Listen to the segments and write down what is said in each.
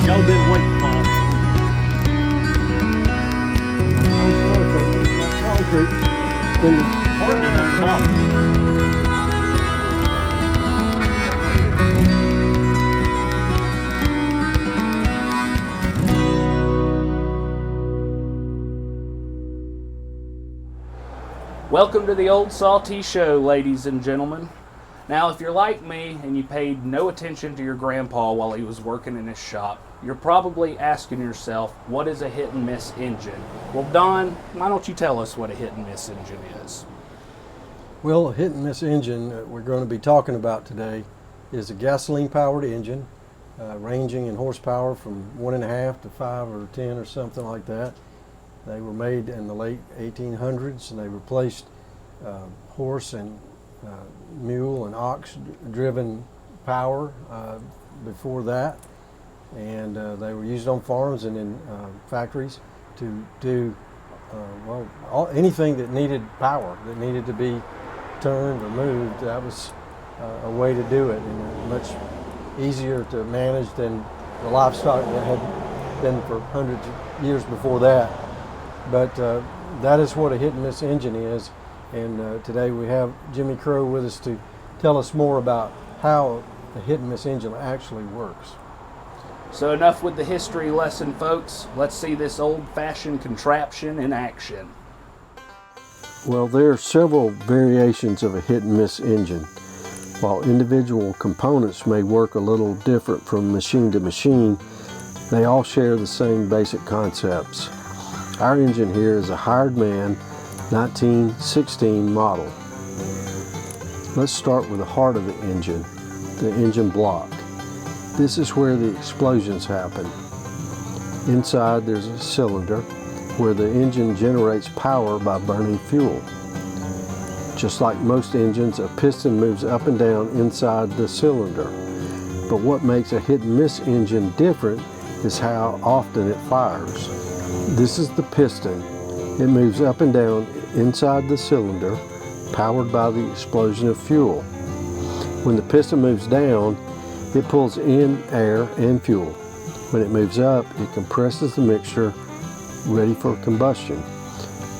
Y'all been waiting for it. Concrete. Been Hard to get top. Welcome to the Old Sautee Show, ladies and gentlemen. Now, if you're like me and you paid no attention to your grandpa while he was working in his shop, you're probably asking yourself, what is a hit and miss engine? Well, Don, why don't you tell us what a hit and miss engine is? Well, a hit and miss engine that we're going to be talking about today is a gasoline powered engine, ranging in horsepower from 1.5 to 5 or 10 or something like that. They were made in the late 1800s, and they replaced horse and mule and ox driven power before that, and they were used on farms and in factories to do anything that needed power, that needed to be turned or moved. That was a way to do it, and much easier to manage than the livestock that had been for hundreds of years before that. But that is what a hit and miss engine is, and today we have Jimmy Crow with us to tell us more about how a hit and miss engine actually works. So enough with the history lesson, folks. Let's see this old-fashioned contraption in action. Well, there are several variations of a hit and miss engine. While individual components may work a little different from machine to machine, they all share the same basic concepts. Our engine here is a hired man 1916 model. Let's start with the heart of the engine block. This is where the explosions happen. Inside there's a cylinder where the engine generates power by burning fuel. Just like most engines, a piston moves up and down inside the cylinder. But what makes a hit and miss engine different is how often it fires. This is the piston. It moves up and down inside the cylinder, powered by the explosion of fuel. When the piston moves down, it pulls in air and fuel. When it moves up, it compresses the mixture, ready for combustion.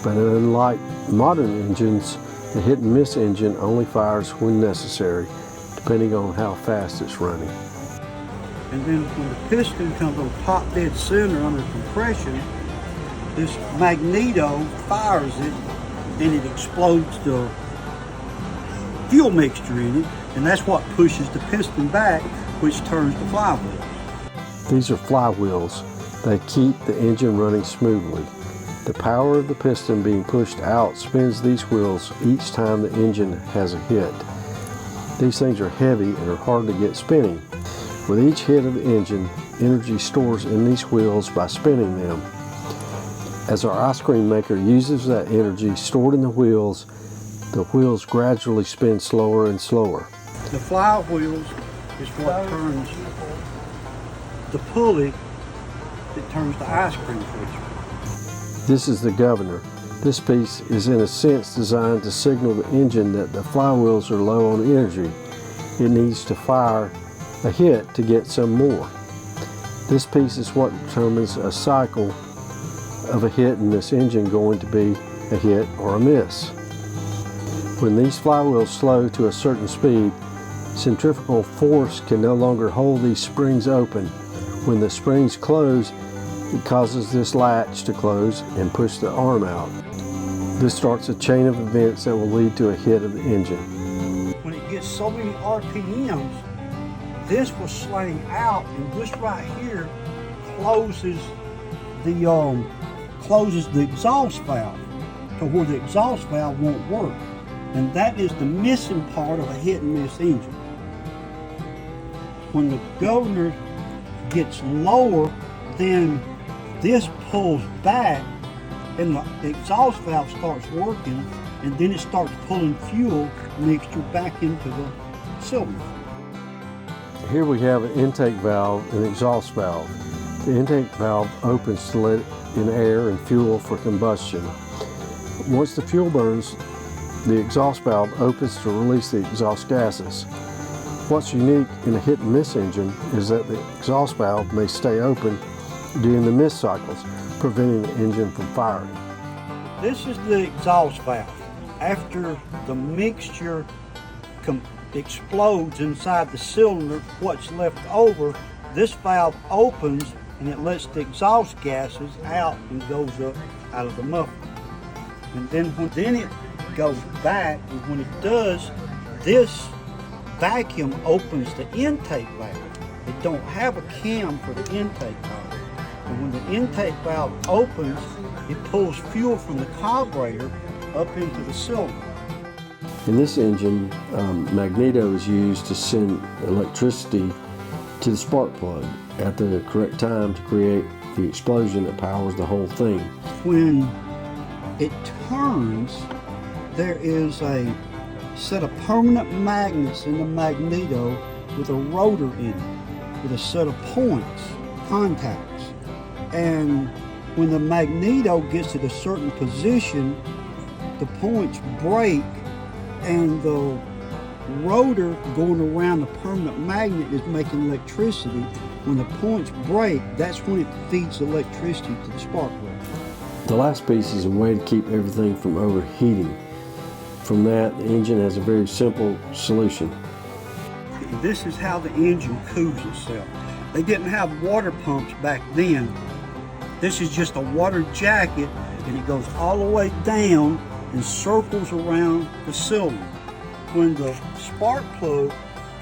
But unlike modern engines, the hit and miss engine only fires when necessary, depending on how fast it's running. And then when the piston comes on top dead center under compression, this magneto fires it and it explodes the fuel mixture in it, and that's what pushes the piston back, which turns the flywheel. These are flywheels. They keep the engine running smoothly. The power of the piston being pushed out spins these wheels each time the engine has a hit. These things are heavy and are hard to get spinning. With each hit of the engine, energy stores in these wheels by spinning them. As our ice cream maker uses that energy stored in the wheels gradually spin slower and slower. The flywheels is what turns the pulley that turns the ice cream pitcher. This is the governor. This piece is in a sense designed to signal the engine that the flywheels are low on energy. It needs to fire a hit to get some more. This piece is what determines a cycle of a hit in this engine going to be a hit or a miss. When these flywheels slow to a certain speed, centrifugal force can no longer hold these springs open. When the springs close, it causes this latch to close and push the arm out. This starts a chain of events that will lead to a hit of the engine. When it gets so many RPMs, this will slang out, and this right here closes the exhaust valve to where the exhaust valve won't work. And that is the missing part of a hit and miss engine. When the governor gets lower, then this pulls back and the exhaust valve starts working, and then it starts pulling fuel mixture back into the cylinder. Here we have an intake valve and exhaust valve. The intake valve opens to let in air and fuel for combustion. Once the fuel burns, the exhaust valve opens to release the exhaust gases. What's unique in a hit and miss engine is that the exhaust valve may stay open during the miss cycles, preventing the engine from firing. This is the exhaust valve. After the mixture explodes inside the cylinder, what's left over, this valve opens and it lets the exhaust gases out and goes up out of the muffler. And then it goes back, and when it does, this vacuum opens the intake valve. It don't have a cam for the intake valve. And when the intake valve opens, it pulls fuel from the carburetor up into the cylinder. In this engine, magneto is used to send electricity to the spark plug at the correct time to create the explosion that powers the whole thing. When it turns, there is a set of permanent magnets in the magneto with a rotor in it, with a set of points, contacts. And when the magneto gets at a certain position, the points break, and the rotor going around the permanent magnet is making electricity. When the points break, that's when it feeds electricity to the spark plug. The last piece is a way to keep everything from overheating. From that, the engine has a very simple solution. This is how the engine cools itself. They didn't have water pumps back then. This is just a water jacket, and it goes all the way down and circles around the cylinder. When the spark plug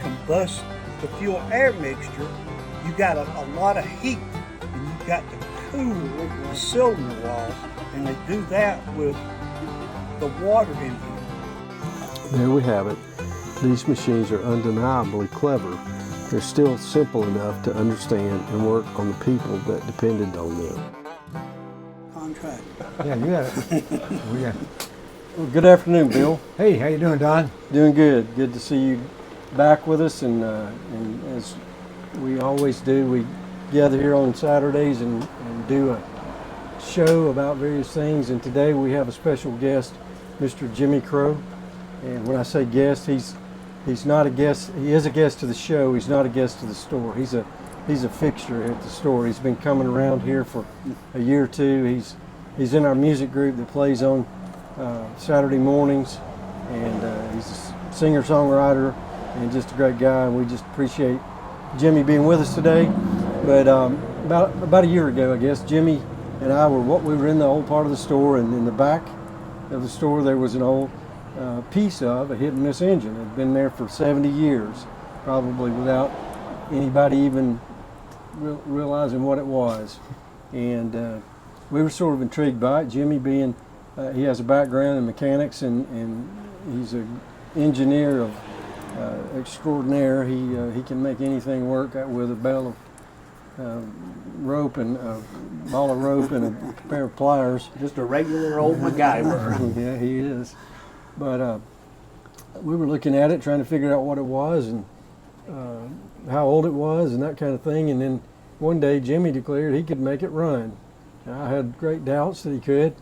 combusts the fuel air mixture, you got a lot of heat, and you got to cool the cylinder walls, and they do that with the water in here. There we have it. These machines are undeniably clever. They're still simple enough to understand and work on the people that depended on them. Contract. Yeah, you got it. We got it. Well, good afternoon, Bill. Hey, how you doing, Don? Doing good. Good to see you back with us, and as we always do, we gather here on Saturdays and do a show about various things. And today we have a special guest, Mr. Jimmy Crow. And when I say guest, he's not a guest. He is a guest to the show. He's not a guest to the store. He's a fixture at the store. He's been coming around here for a year or two. He's in our music group that plays on Saturday mornings, and he's a singer-songwriter and just a great guy. And we just appreciate Jimmy being with us today. But about a year ago, I guess, Jimmy and I we were in the old part of the store, and in the back of the store there was an old piece of a hit and miss engine. It had been there for 70 years, probably without anybody even realizing what it was. and we were sort of intrigued by it. Jimmy being, he has a background in mechanics, and he's an engineer of extraordinaire. He can make anything work with a bale of rope and a ball of rope and a pair of pliers. Just a regular old MacGyver. Yeah, he is. But we were looking at it, trying to figure out what it was and how old it was and that kind of thing. And then one day Jimmy declared he could make it run. I had great doubts that he could,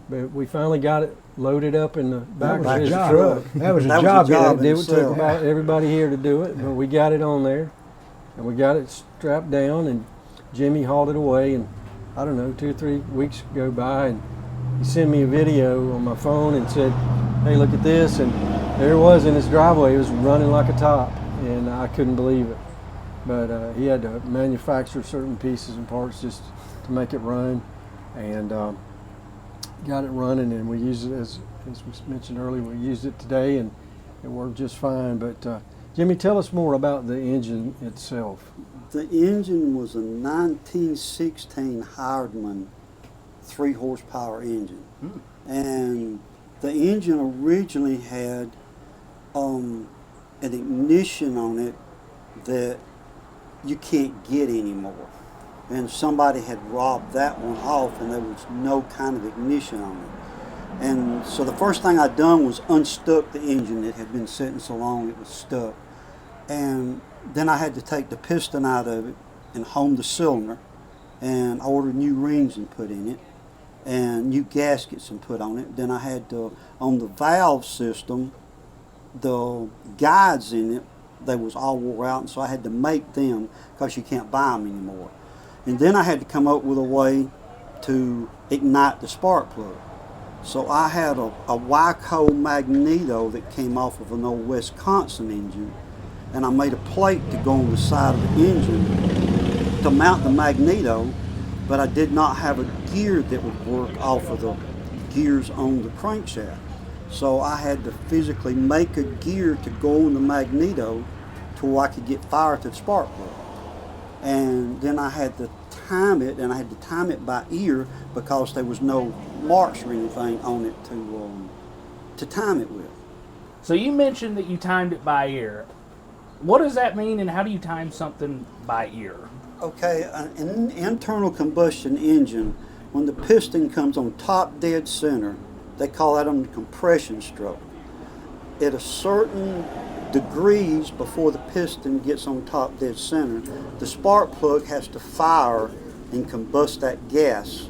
but we finally got it loaded up in the back of his truck. That was a job. It took about everybody here to do it, but we got it on there, and we got it strapped down, and Jimmy hauled it away, and I don't know, 2 or 3 weeks go by, and he sent me a video on my phone and said, hey, look at this, and there it was in his driveway. It was running like a top, and I couldn't believe it. But he had to manufacture certain pieces and parts just to make it run, and got it running, and we used it as we mentioned earlier. We used it today, and it worked just fine. But Jimmy, tell us more about the engine itself. The engine was a 1916 Hardman 3-horsepower engine, and the engine originally had an ignition on it that you can't get anymore. And somebody had robbed that one off, and there was no kind of ignition on it. And so the first thing I done was unstuck the engine. It had been sitting so long it was stuck. And then I had to take the piston out of it and home the cylinder and order new rings and put in it and new gaskets and put on it. Then I had to, on the valve system, the guides in it, they was all wore out, and so I had to make them because you can't buy them anymore. And then I had to come up with a way to ignite the spark plug. So I had a Wyco magneto that came off of an old Wisconsin engine, and I made a plate to go on the side of the engine to mount the magneto, but I did not have a gear that would work off of the gears on the crankshaft. So I had to physically make a gear to go on the magneto to where I could get fire to the spark plug. And then I had to time it, and I had to time it by ear because there was no marks or anything on it to time it with. So you mentioned that you timed it by ear. What does that mean, and how do you time something by ear? Okay, an internal combustion engine, when the piston comes on top dead center, they call that on the compression stroke. At a certain degrees before the piston gets on top dead center, the spark plug has to fire and combust that gas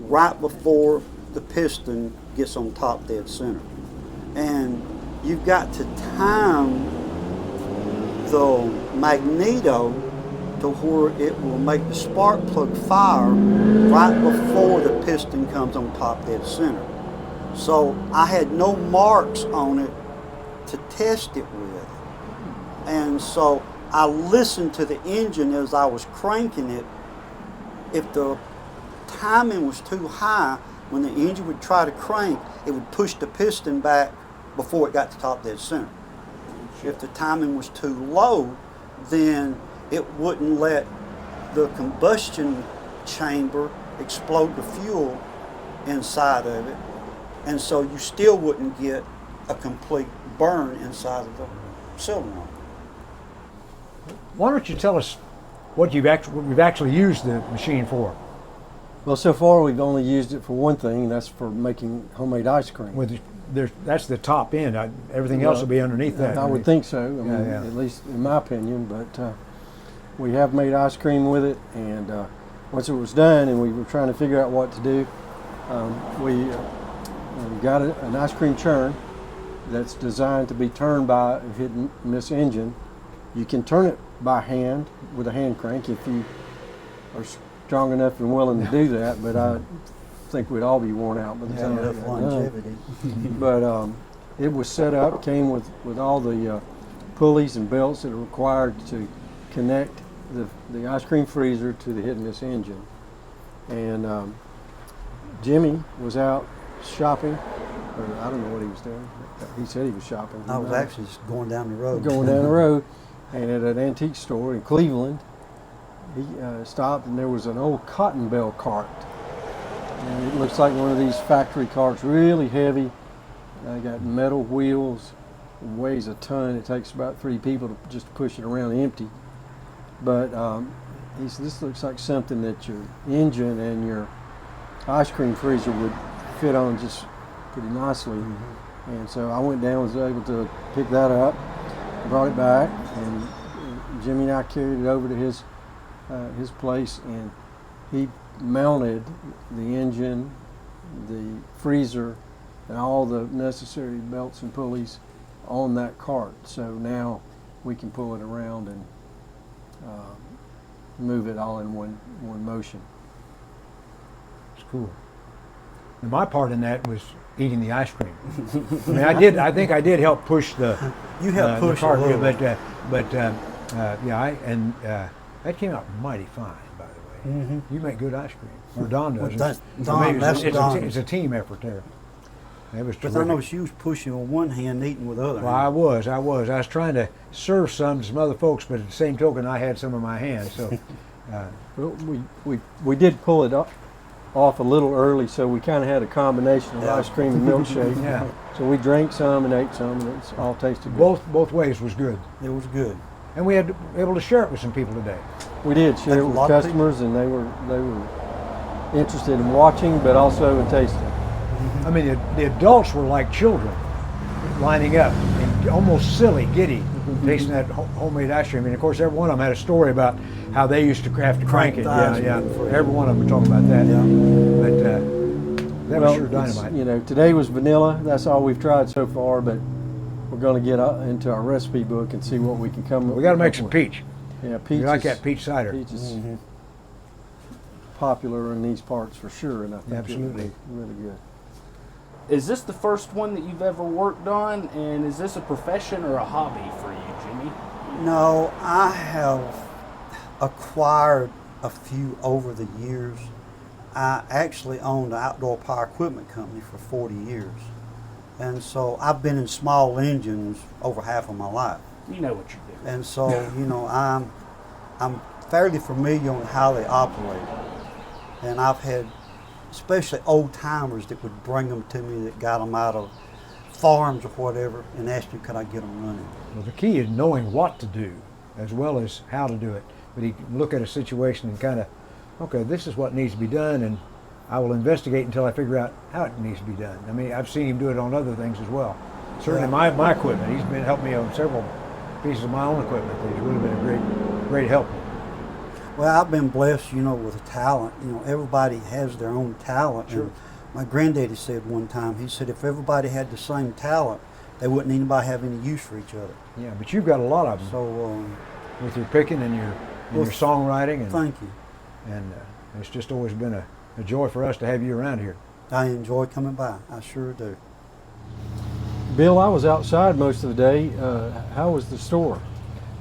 right before the piston gets on top dead center. And you've got to time the magneto to where it will make the spark plug fire right before the piston comes on top dead center. So I had no marks on it to test it with. And so I listened to the engine as I was cranking it. If the timing was too high, when the engine would try to crank, it would push the piston back before it got to top dead center. If the timing was too low, then it wouldn't let the combustion chamber explode the fuel inside of it. And so you still wouldn't get a complete burn inside of the cylinder. Why don't you tell us what we've actually used the machine for? Well, so far we've only used it for one thing, and that's for making homemade ice cream. That's the top end. Everything else will be underneath that. I would think so. I mean, yeah. at least in my opinion. But we have made ice cream with it, and once it was done, and we were trying to figure out what to do, we got an ice cream churn that's designed to be turned by a hit and miss engine. You can turn it by hand with a hand crank if you are strong enough and willing to do that, but I think we'd all be worn out by the time enough longevity. But it was set up, came with all the pulleys and belts that are required to connect the ice cream freezer to the hit and miss engine. And Jimmy was out shopping, or I don't know what he was doing. He said he was shopping. I was actually just going down the road. Going down the road, and at an antique store in Cleveland, he stopped, and there was an old cotton bale cart. And it looks like one of these factory carts, really heavy. Got metal wheels, weighs a ton. It takes about 3 people to just push it around empty. But he said, this looks like something that your engine and your ice cream freezer would fit on just pretty nicely. And so I went down, was able to pick that up, brought it back, and Jimmy and I carried it over to his place, and he mounted the engine, the freezer, and all the necessary belts and pulleys on that cart. So now we can pull it around and move it all in one motion. It's cool. And my part in that was eating the ice cream. I mean, I think I did help push the. You helped push the cart, a little. but that came out mighty fine, by the way. You make good ice cream, or Don does. It's a team effort there. It was But terrific. I know she was pushing with one hand, eating with the other Well, hand. I was trying to serve some to some other folks, but at the same token, I had some in my hands. So, Well, we did pull it off a little early, so we kind of had a combination of Yeah. ice cream and milkshake. yeah, So we drank some and ate some, and it's all tasted good. both ways was good, It was good. and we had able to share it with some people today. We did share it A with lot of customers, and they were interested in watching, but also in tasting. I mean, the adults were like children, lining up and almost silly, giddy, tasting that homemade ice cream. And of course, every one of them had a story about how they used to have to crank it. the ice Yeah, cream for you. every one of them were talking about that. Yeah. But that was sure it's, dynamite. today was vanilla. That's all we've tried so far, but we're going to get into our recipe book and see what we can come up. We got to make some with. peach. Yeah, peach. You like is- that peach cider? Peach is popular in these parts for sure, and I think Absolutely. it'll be really good. Is this the first one that you've ever worked on, and is this a profession or a hobby for you, Jimmy? No, I have acquired a few over the years. I actually owned an outdoor power equipment company for 40 years. And so I've been in small engines over half of my life. You know what you're doing. And so, I'm fairly familiar on how they operate. And I've had especially old timers that would bring them to me that got them out of farms or whatever and asked me, could I get them running? Well, the key is knowing what to do as well as how to do it. But you can look at a situation and kind of, okay, this is what needs to be done, and I will investigate until I figure out how it needs to be done. I mean, I've seen him do it on other things as well. Certainly Yeah. my equipment, he's been helping me on several pieces of my own equipment. He's really been a great help. Well, I've been blessed, with a talent. Everybody has their own talent. Sure. And my granddaddy said one time, he said, if everybody had the same talent, they wouldn't anybody have any use for each other. Yeah, but you've got a lot of them So, with your picking and your Well, songwriting, and thank you. it's just always been a joy for us to have you around here. I enjoy coming by. I sure do. Bill, I was outside most of the day. How was the store?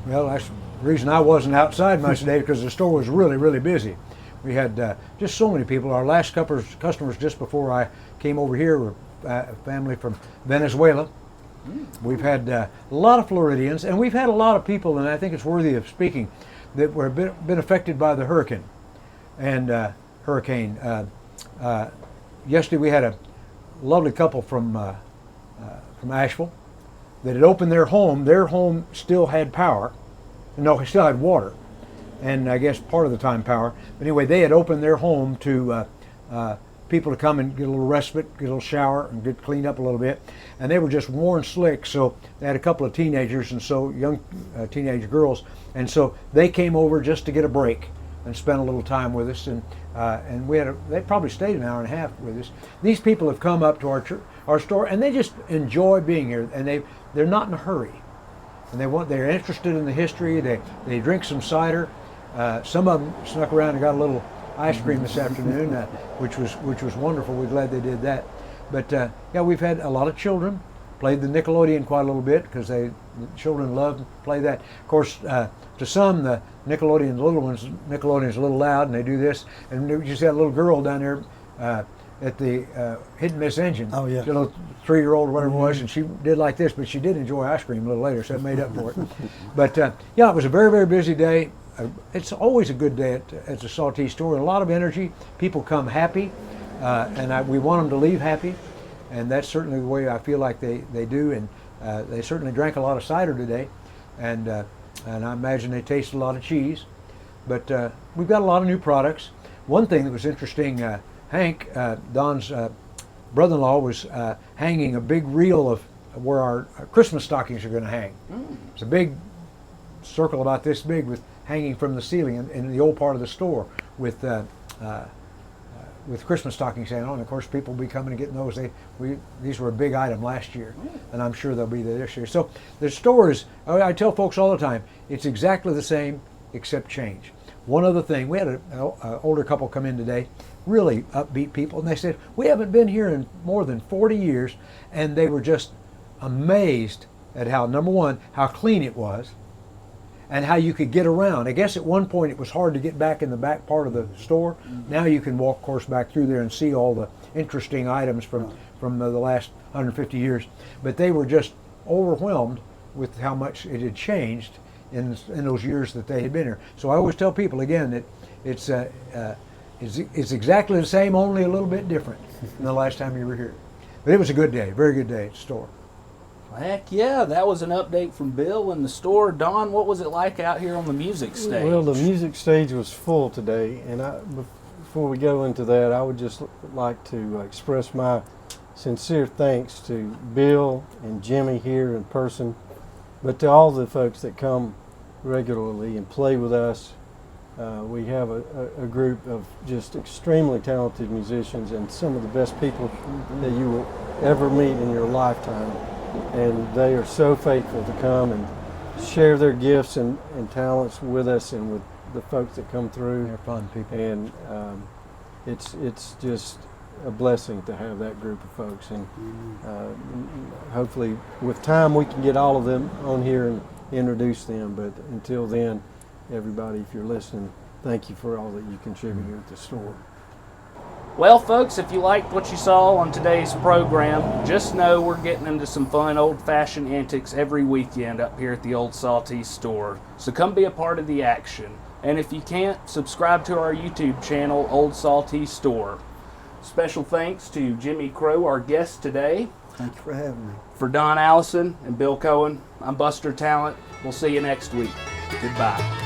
Well, that's the reason I wasn't outside much today, because the store was really, really busy. We had just so many people. Our last couple of customers just before I came over here were a family from Venezuela. We've had a lot of Floridians, and we've had a lot of people, and I think it's worthy of speaking, that were been affected by the hurricane. Yesterday we had a lovely couple from Asheville that had opened their home. Their home still had power. No, it still had water, and I guess part of the time power. But anyway, they had opened their home to people to come and get a little respite, get a little shower, and get cleaned up a little bit. And they were just worn slick, so they had a couple of teenagers, and so young teenage girls, and so they came over just to get a break and spend a little time with us. And we had they probably stayed an hour and a half with us. These people have come up to our store, and they just enjoy being here, and they're not in a hurry. And they're interested in the history. They drink some cider. Some of them snuck around and got a little ice cream this afternoon, which was wonderful. We're glad they did that. But yeah, we've had a lot of children. Played the Nickelodeon quite a little bit because the children love to play that. Of course, to some, the Nickelodeon's a little loud, and they do this. And we just had a little girl down there at the Hit and Miss Engine. Oh, yeah. She was a little 3-year-old or whatever it was, and she did like this, but she did enjoy ice cream a little later, so that made up for it. But yeah, it was a very, very busy day. it's always a good day at the Sautee store. A lot of energy. People come happy, and we want them to leave happy, and that's certainly the way I feel like they do. And they certainly drank a lot of cider today, and I imagine they tasted a lot of cheese. But we've got a lot of new products. One thing that was interesting, Hank, Don's brother-in-law, was hanging a big reel of where our Christmas stockings are going to hang. It's a big circle about this big with hanging from the ceiling in the old part of the store with Christmas stockings hanging on. Of course, people will be coming and getting those. These were a big item last year, and I'm sure they'll be there this year. So the store is, I tell folks all the time, it's exactly the same except change. One other thing, we had an older couple come in today, really upbeat people, and they said, we haven't been here in more than 40 years, and they were just amazed at how, number one, how clean it was, and how you could get around. I guess at one point it was hard to get back in the back part of the store. Now you can walk, of course, back through there and see all the interesting items from the last 150 years. But they were just overwhelmed with how much it had changed in those years that they had been here. So I always tell people, again, that it's exactly the same, only a little bit different than the last time you were here. But it was a good day, very good day at the store. Heck yeah, that was an update from Bill in the store. Don, what was it like out here on the music stage? Well, the music stage was full today, and before we go into that, I would just like to express my sincere thanks to Bill and Jimmy here in person, but to all the folks that come regularly and play with us. We have a group of just extremely talented musicians and some of the best people that you will ever meet in your lifetime. And they are so faithful to come and share their gifts and talents with us and with the folks that come through. They're fun people. And it's just a blessing to have that group of folks. And hopefully with time we can get all of them on here and introduce them. But until then, everybody, if you're listening, thank you for all that you contribute here at the store. Well, folks, if you liked what you saw on today's program, just know we're getting into some fun old-fashioned antics every weekend up here at the Old Sautee store. So come be a part of the action. And if you can't, subscribe to our YouTube channel, Old Sautee Store. Special thanks to Jimmy Crow, our guest today. Thank you for having me. For Don Allison and Bill Cohen, I'm Buster Talent. We'll see you next week. Goodbye.